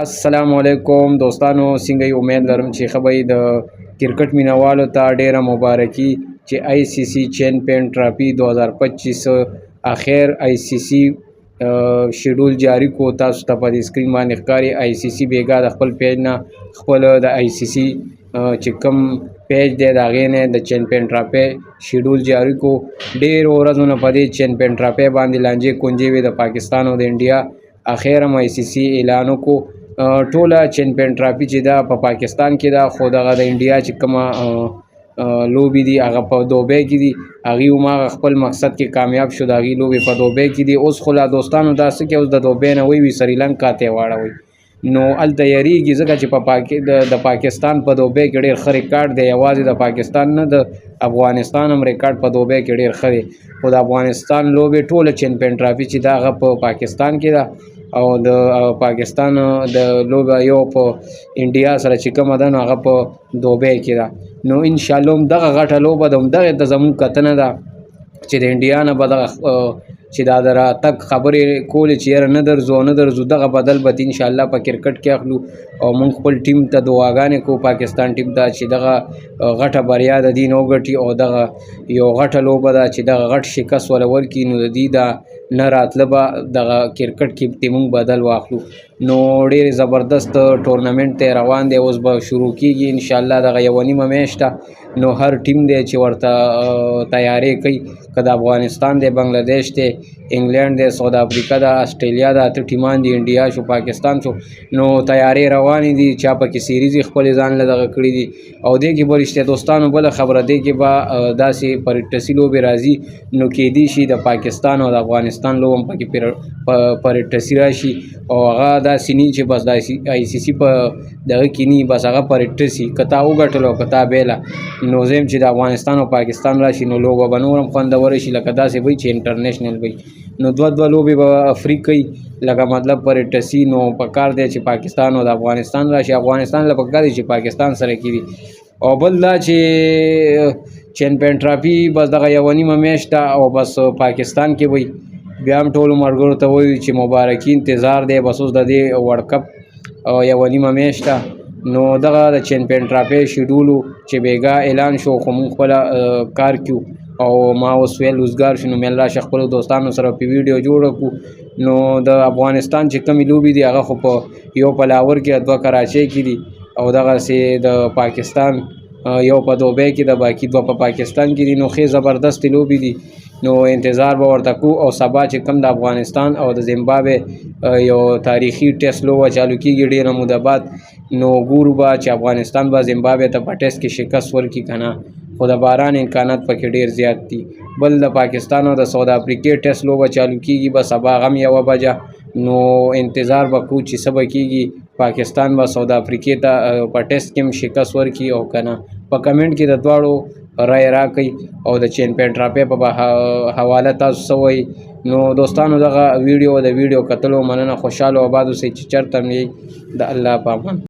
السلام علیکم دوستانو، څنګه یې؟ امید لرم چې ښه به د کرکټ مینوالو ته ډیره مبارکي چې آی سی سی چیمپئن ټرافي 2025 اخر آی سی سی شیډول جاری کو. تاسو ته په دې سکرین باندې ښکاري آی سی سی بیګا د خپل پیج نه خپل د آی سی سی چې کوم پیج دی د هغې نه د چیمپئن ټرافي شیډول جاری کو. ډېرو ورځو نه په دې چیمپئن ټرافي باندې لانجې کونجې وې د پاکستان او د انډیا. اخر هم آی سی سی اعلان وکړو ټوله چیمپئن ټرافي چې دا په پاکستان کې ده، خو دغه د انډیا چې کومه لوبې دي هغه په دوبۍ کې دي. هغوی هماغه خپل مقصد کې کامیاب شو، د هغوی لوبې په دوبۍ کې دي. اوس خو لا دوستانو دا څه کوي، اوس د دوبۍ نه وی سریلانکا ته یې واړوئ، نو هلته یېرېږي ځکه چې د پاکستان په دوبۍ کې ډېر ښه ریکارډ دی. یوازې د پاکستان نه، د افغانستان هم ریکارډ په دوبۍ کې ډېر ښه دی. خو د افغانستان لوبې ټوله چیمپئن ټرافي چې ده هغه په پاکستان کې ده، او د پاکستان د لوبه یو په انډیا سره چې کومه ده نو هغه په دوبۍ کې ده. نو انشاءالله هم دغه غټه لوبه ده، همدغې ته زموږ کتنه ده چې د انډیا نه به دغه چې دا د راتګ خبرې کولې چې یاره نه درځو او نه درځو، دغه بدل به انشاءالله په کرکټ کې اخلو او موږ خپل ټیم ته دعاګانې کوو، پاکستان ټیم ته چې دغه غټه بریا د دې نه وګټي او دغه یو غټه لوبه ده چې دغه غټ شکست وله ورکړي، نو د دې دا نه راتله به دغه کرکټ کې ته موږ بدل واخلو. نو ډېر زبردست ټورنمنټ دی روان دی، اوس به شروع کېږي انشاءالله. دغه یوه نیمه میاشت ده، نو هر ټیم دی چې ورته تیارې کوي، که د افغانستان دی، بنګلادیش دی، انګلینډ دی، ساوت افریقا ده، اسټرالیا ده، اته ټیمان دي، انډیا شو، پاکستان شو، نو تیارې روانې دي. چا پکې سیریزې خپلې ځان له دغه کړي دي. او دې کې به رښتیا دوستانو بله خبره، دې کې به داسې پرټسي لوبې راځي، نو کیدی شي د پاکستان او د افغانستان لوبه هم پکې پرټسي راشي، او هغه داسې نه چې بس د آی سی سی په دغه کې نه، بس هغه پرټسي که تا وګټل او که تا بیله. نو زه یم چې د افغانستان او پاکستان راشي، نو لوبه به نور هم خوندوره شي، لکه داسې وي چې انټرنیشنل وي. نو دوه لوبې به افریق کوي، لکه مطلب پرټسي. نو پکار دی چې پاکستان او د افغانستان راشي. افغانستان له پکار دی چې پاکستان سره کېږي. او بل دا چې چیمپئن ټرافي بس دغه یوه نیمه میاشت ده او بس پاکستان کې وي. بیا هم ټولو ملګرو ته وایو چې مبارکي انتظار دی، بس اوس د دې ورلډ کپ یوه نیمه میاشت ده. نو دغه د چیمپئن ټرافي شیډول چې بیګا اعلان شو، خو موږ خپله کار کیو او ما اوس ویل روزګار شو، نو مې راشه خپلو دوستانو سره په ویډیو جوړه کړو. نو د افغانستان چې کومې لوبې دي هغه خو په یو په لاهور کې، دوه کراچۍ کې دي، او دغسې د پاکستان یو په دوبۍ کې ده، باقي دوه په پاکستان کې دي. نو ښې زبردستې لوبې دي، نو انتظار به ورته کوو. او سبا چې کوم د افغانستان او د زیمبابوې یو تاریخي ټیسټ لوبه چالو کېږي ډېره موده بعد، نو ګورو به چې افغانستان به زیمبابوې ته په ټیسټ کې شکست ورکړي که نه، خو د باران امکانات پکې ډېر زیات دي. بل د پاکستان او د ساوت افریقې ټیسټ لوبه چالو کېږي به سبا غم 1 بجه. نو انتظار به کوو چې څه به کېږي، پاکستان به ساوت افریقې ته په ټیسټ کې هم شکست ورکړي او که نه. په کمنټ کې د دواړو رایې راکړئ او د چیمپئن ټرافي په حواله تاسو څه وایي. نو دوستانو دغه ویډیو د ویډیو کتلو مننه. خوشحاله او آباد اوسئ چې چېرته هم یئ. د الله په امان.